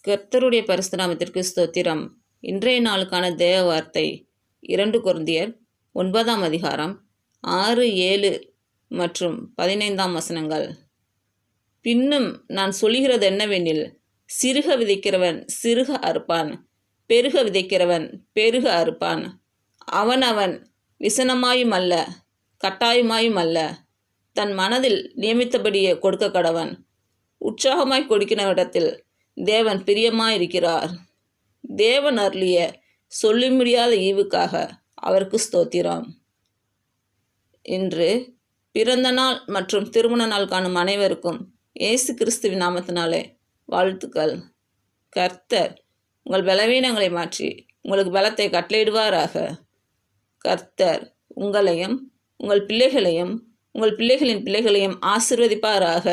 கர்த்தருடைய பரிசுத்த நாமத்திற்கு ஸ்தோத்திரம். இன்றைய நாளுக்கான தேவ வார்த்தை 2 கொரிந்தியர் 9ஆம் அதிகாரம் 6, 7 மற்றும் 15ஆம் வசனங்கள். பின்னும் நான் சொல்லுகிறது என்னவெனில், சிறுக விதைக்கிறவன் சிறுக அறுப்பான், பெருக விதைக்கிறவன் பெருக அறுப்பான். அவனவன் விசனமாயும் அல்ல கட்டாயமாயும் அல்ல, தன் மனதில் நியமித்தபடியே கொடுக்க கடவன். உற்சாகமாய் கொடுக்கிறவரிடத்தில் தேவன் பிரியமாயிருக்கிறார். தேவன் அருளிய சொல்லி முடியாத ஈவுக்காக அவருக்கு ஸ்தோத்திரம். இன்று பிறந்த நாள் மற்றும் திருமண நாள் காணும் அனைவருக்கும் இயேசு கிறிஸ்துவின் நாமத்தினாலே வாழ்த்துக்கள். கர்த்தர் உங்கள் பலவீனங்களை மாற்றி உங்களுக்கு பலத்தை கட்டளையிடுவாராக. கர்த்தர் உங்களையும் உங்கள் பிள்ளைகளையும் உங்கள் பிள்ளைகளின் பிள்ளைகளையும் ஆசீர்வதிப்பாராக.